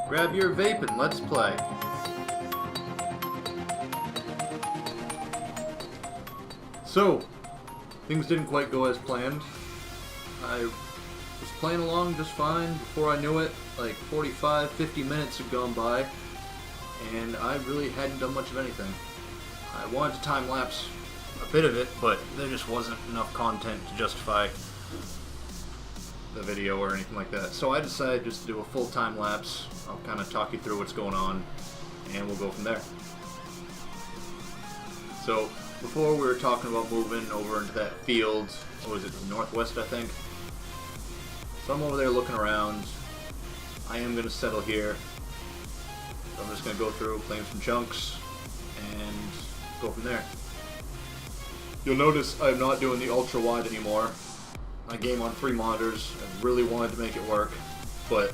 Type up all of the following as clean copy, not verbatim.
Grab your vape and let's play. So, things didn't quite go as planned. I was playing along just fine. Before I knew it, like 45, 50 minutes had gone by, and I really hadn't done much of anything. I wanted to time-lapse a bit of it, but there just wasn't enough content to justify the video or anything like that. So I decided just to do a full time-lapse. I'll kind of talk you through what's going on, and we'll go from there. So, before we were talking about moving over into that field, what was it, the northwest I think? So I'm over there looking around. I am going to settle here. So I'm just going to go through, claim some chunks, and go from there. You'll notice I'm not doing the ultra wide anymore. I game on 3 monitors. I really wanted to make it work, but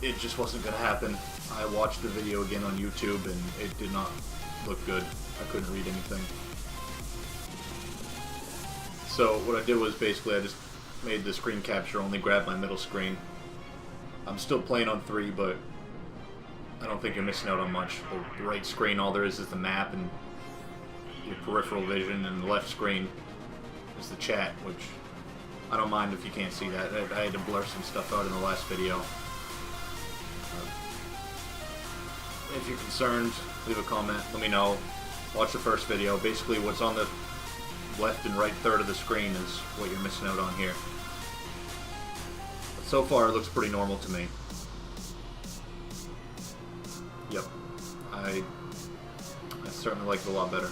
it just wasn't going to happen. I watched the video again on YouTube and it did not look good. I couldn't read anything. So what I did was basically I just made the screen capture only grab my middle screen. I'm still playing on 3, but I don't think you're missing out on much. The right screen, all there is the map and your peripheral vision, and the left screen is the chat, which I don't mind if you can't see that. I had to blur some stuff out in the last video. If you're concerned, leave a comment, let me know. Watch the first video. Basically what's on the left and right third of the screen is what you're missing out on here. But so far it looks pretty normal to me. Yep. I certainly like it a lot better.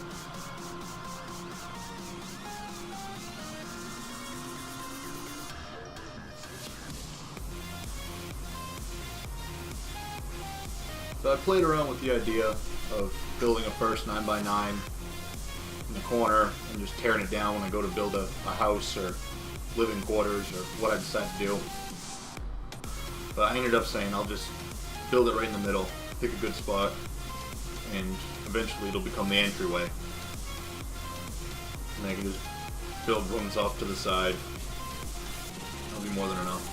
So I played around with the idea of building a first 9x9 in the corner and just tearing it down when I go to build a house or living quarters or what I decide to do. But I ended up saying I'll just build it right in the middle, pick a good spot, and eventually it'll become the entryway. And I can just build rooms off to the side. That'll be more than enough.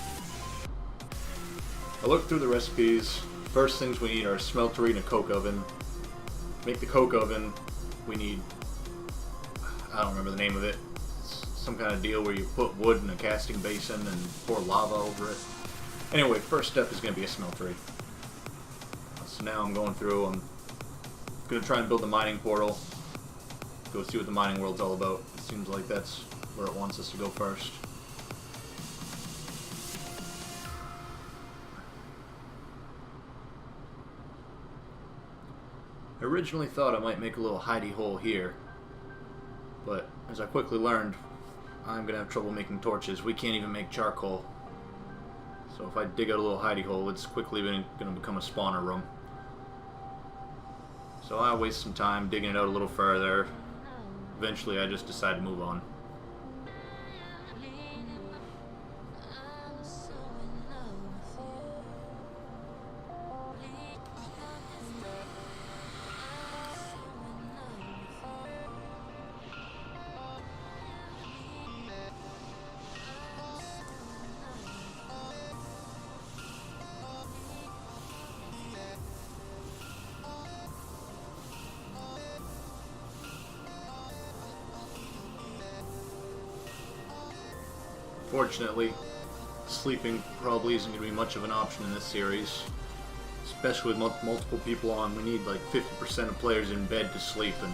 I looked through the recipes. First things we need are a smeltery and a coke oven. To make the coke oven, we need, I don't remember the name of it, it's some kind of deal where you put wood in a casting basin and pour lava over it. Anyway, first step is going to be a smeltery. So now I'm going through, I'm going to try and build a mining portal, go see what the mining world's all about. It seems like that's where it wants us to go first. I originally thought I might make a little hidey hole here, but as I quickly learned, I'm going to have trouble making torches. We can't even make charcoal. So if I dig out a little hidey hole, it's quickly going to become a spawner room. So I waste some time digging it out a little further. Eventually I just decide to move on. Fortunately, sleeping probably isn't going to be much of an option in this series. Especially with multiple people on, we need like 50% of players in bed to sleep, and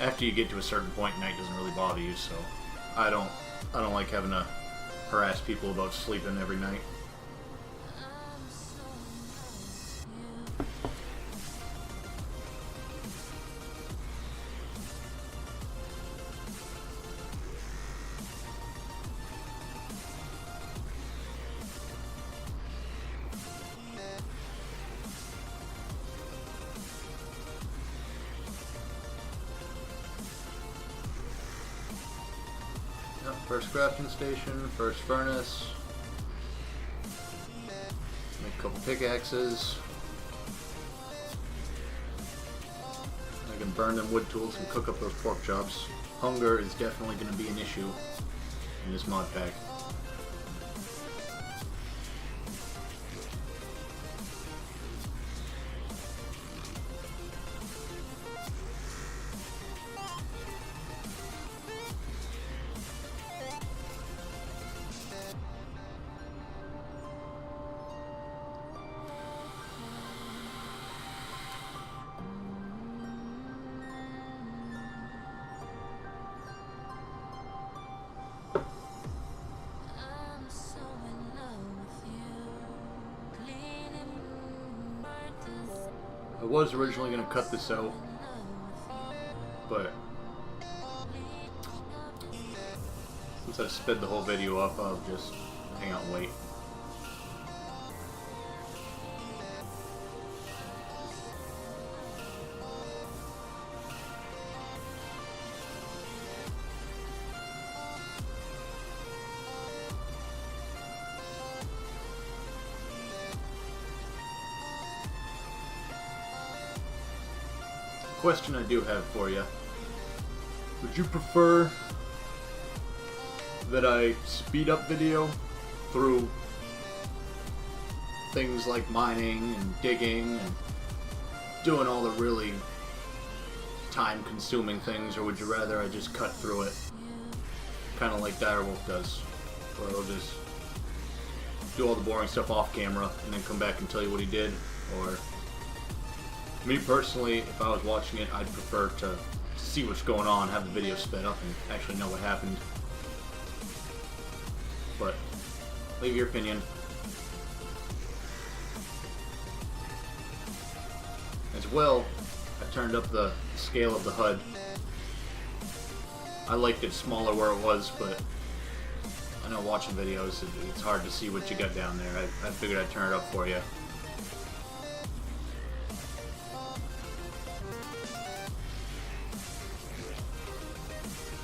after you get to a certain point, night doesn't really bother you, so I don't like having to harass people about sleeping every night. First crafting station, first furnace. Make a couple pickaxes. I can burn them wood tools and cook up those pork chops. Hunger is definitely going to be an issue in this mod pack. was originally going to cut this out, but since I sped the whole video up, I'll just hang out and wait. Question I do have for you. Would you prefer that I speed up video through things like mining and digging and doing all the really time-consuming things, or would you rather I just cut through it, kind of like Direwolf does, where he'll just do all the boring stuff off camera and then come back and tell you what he did? Or me personally, if I was watching it, I'd prefer to see what's going on, have the video sped up, and actually know what happened. But leave your opinion. As well, I turned up the scale of the HUD. I liked it smaller where it was, but I know watching videos, it's hard to see what you got down there. I figured I'd turn it up for you.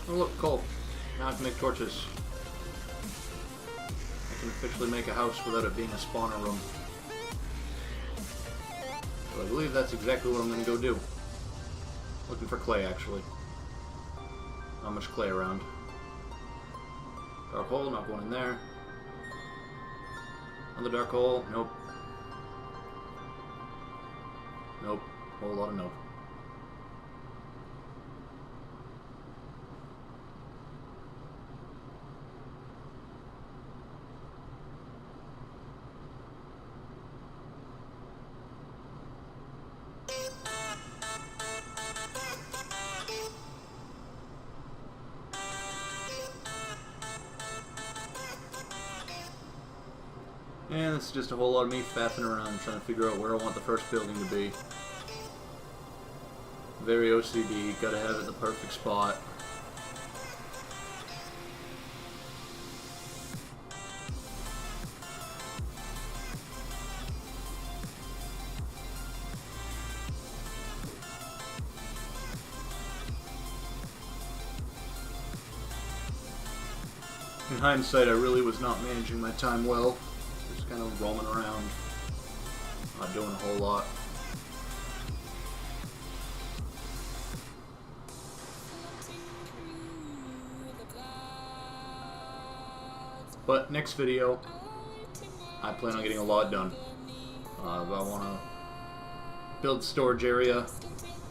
Oh look, coal. Now I can make torches. I can officially make a house without it being a spawner room. So I believe that's exactly what I'm going to go do. Looking for clay, actually. Not much clay around. Dark hole, not going in there. Another dark hole, nope. Nope, whole lot of nope. And it's just a whole lot of me faffing around trying to figure out where I want the first building to be. Very OCD, gotta have it in the perfect spot. In hindsight, I really was not managing my time well. Just kind of roaming around, not doing a whole lot. But next video, I plan on getting a lot done. I want to build the storage area.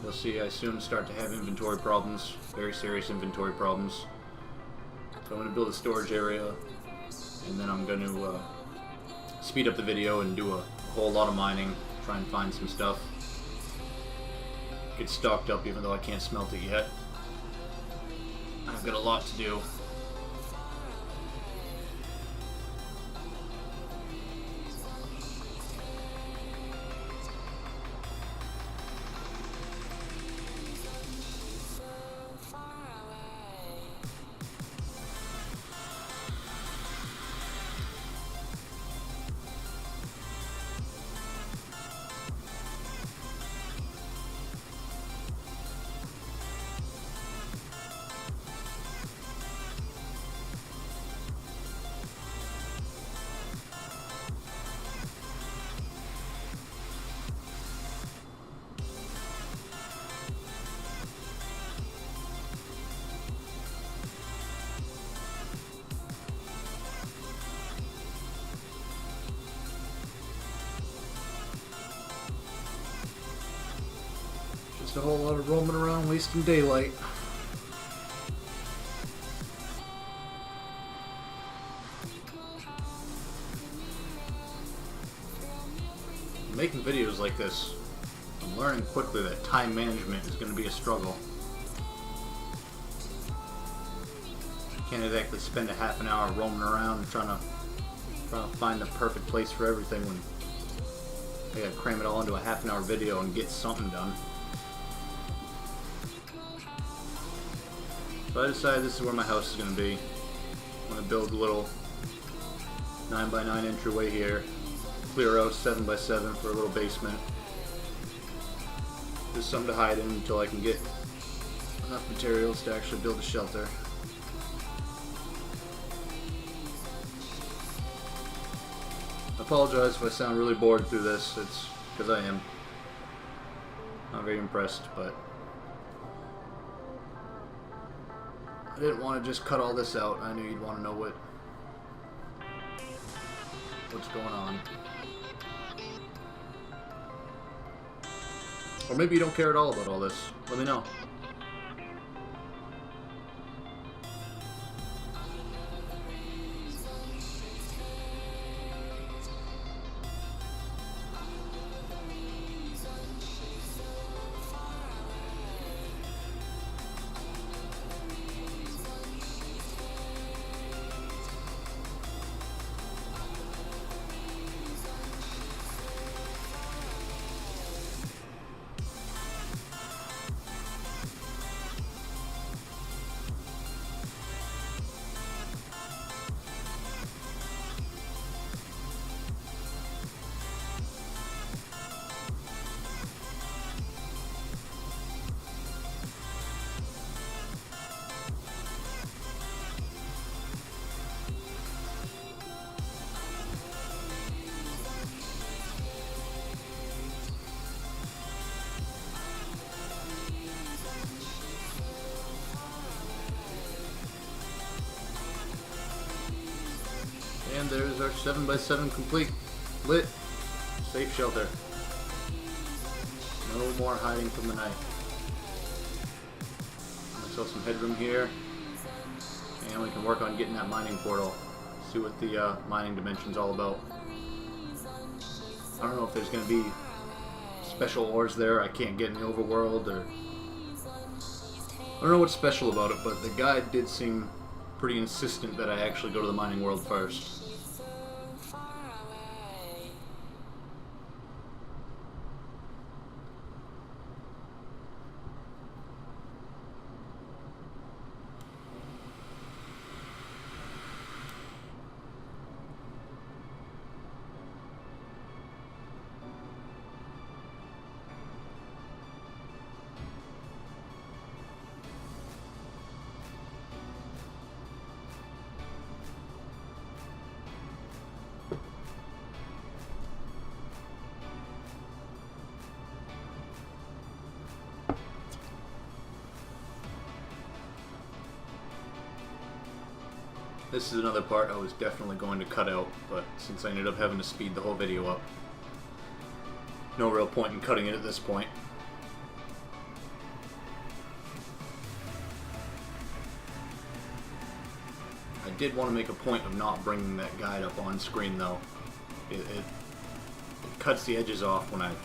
You'll see I soon start to have inventory problems, very serious inventory problems. So I'm going to build a storage area, and then I'm going to speed up the video and do a whole lot of mining, try and find some stuff. Get stocked up even though I can't smelt it yet. I've got a lot to do. Just a whole lot of roaming around, wasting daylight. Making videos like this, I'm learning quickly that time management is going to be a struggle. You can't exactly spend a half an hour roaming around trying to find the perfect place for everything when I gotta cram it all into a half-an-hour video and get something done. So I decided this is where my house is gonna be. I'm gonna build a little 9x9 entryway here. Clear out 7x7 for a little basement. Just something to hide in until I can get enough materials to actually build a shelter. I apologize if I sound really bored through this. It's because I am. Not very impressed, but I didn't want to just cut all this out. I knew you'd want to know what's going on. Or maybe you don't care at all about all this. Let me know. And there's our 7x7 complete, lit, safe shelter. No more hiding from the night. Myself some headroom here, and we can work on getting that mining portal. See what the mining dimension's all about. I don't know if there's going to be special ores there I can't get in the overworld, or I don't know what's special about it, but the guide did seem pretty insistent that I actually go to the mining world first. This is another part I was definitely going to cut out, but since I ended up having to speed the whole video up, no real point in cutting it at this point. I did want to make a point of not bringing that guide up on screen though. It cuts the edges off when I'm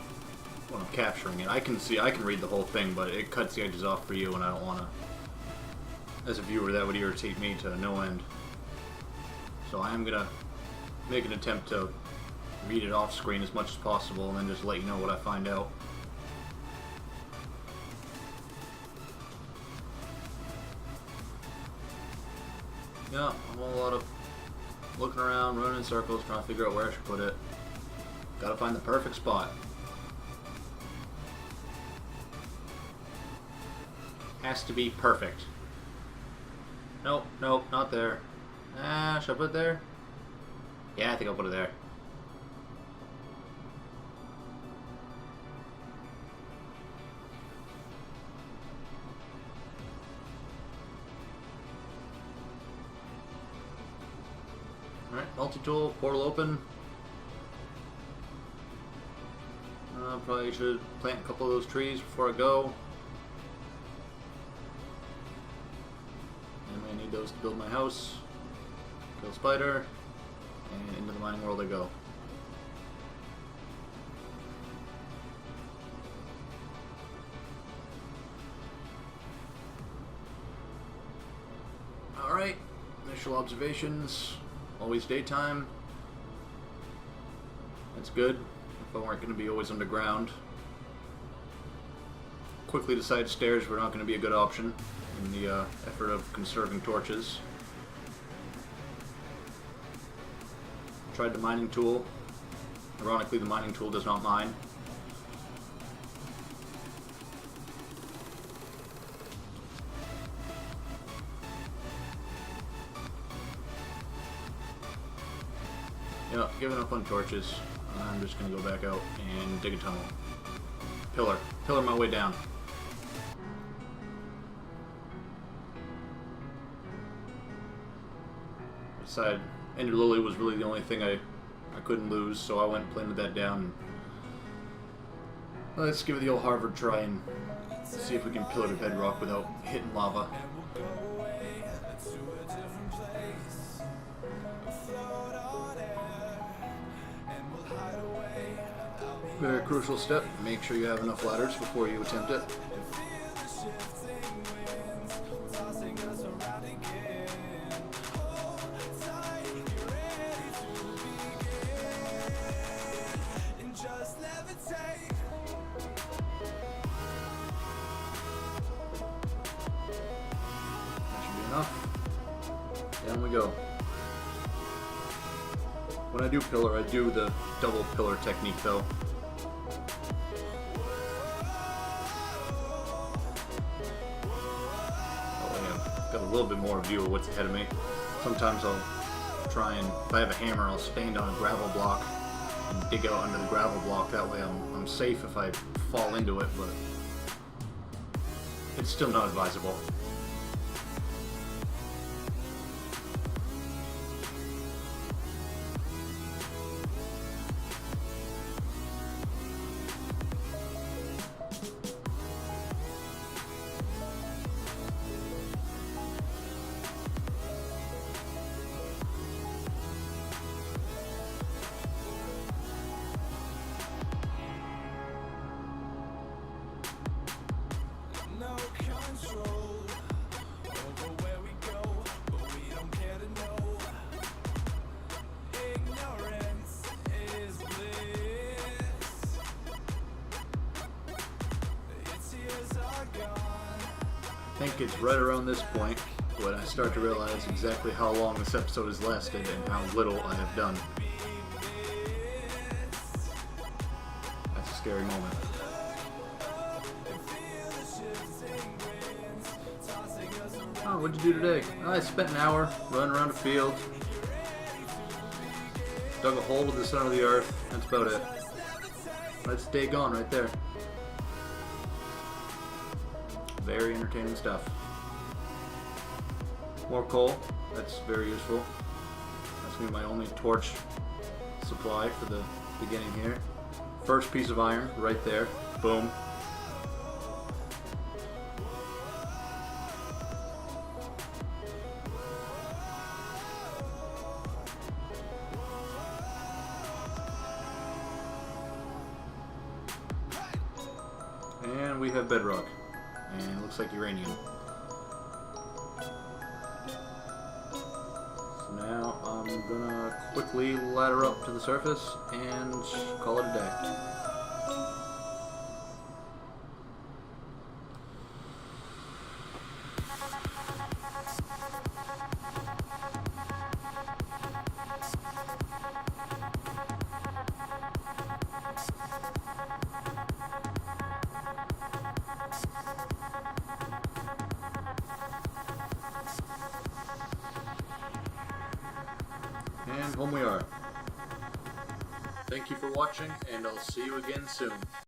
capturing it. I can read the whole thing, but it cuts the edges off for you, and I don't want to. As a viewer, that would irritate me to no end. So I am going to make an attempt to read it off screen as much as possible and then just let you know what I find out. Yeah, I'm a lot of looking around, running in circles, trying to figure out where I should put it. Gotta find the perfect spot. Has to be perfect. Nope, nope, not there. Should I put it there? Yeah, I think I'll put it there. Alright, multi-tool, portal open. Probably should plant a couple of those trees before I go. I may need those to build my house. Kill spider, and into the mining world I go. Alright, initial observations, always daytime. That's good. if I weren't going to be always underground. Quickly to side stairs were not going to be a good option in the effort of conserving torches. Tried the mining tool. Ironically, the mining tool does not mine. Yeah, giving up on torches. I'm just going to go back out and dig a tunnel. Pillar my way down. Side Ender Lily was really the only thing I couldn't lose, so I went and planted that down. Let's give it the old Harvard try and see if we can pillar to bedrock without hitting lava. Very crucial step. Make sure you have enough ladders before you attempt it. Down we go. When I do pillar, I do the double pillar technique though. Oh, I've got a little bit more view of what's ahead of me. Sometimes I'll try and, if I have a hammer, I'll stand on a gravel block and dig out under the gravel block. That way I'm safe if I fall into it, but it's still not advisable. I think it's right around this point when I start to realize exactly how long this episode has lasted and how little I have done. That's a scary moment. Oh, what'd you do today? Oh, I spent an hour running around a field. Dug a hole in the center of the earth. That's about it. That's day gone right there. Very entertaining stuff. More coal. That's very useful. That's going to be my only torch supply for the beginning here. First piece of iron right there. Boom. And we have bedrock. And it looks like uranium. So now I'm gonna quickly ladder up to the surface and call it a day. And home we are. Thank you for watching, and I'll see you again soon.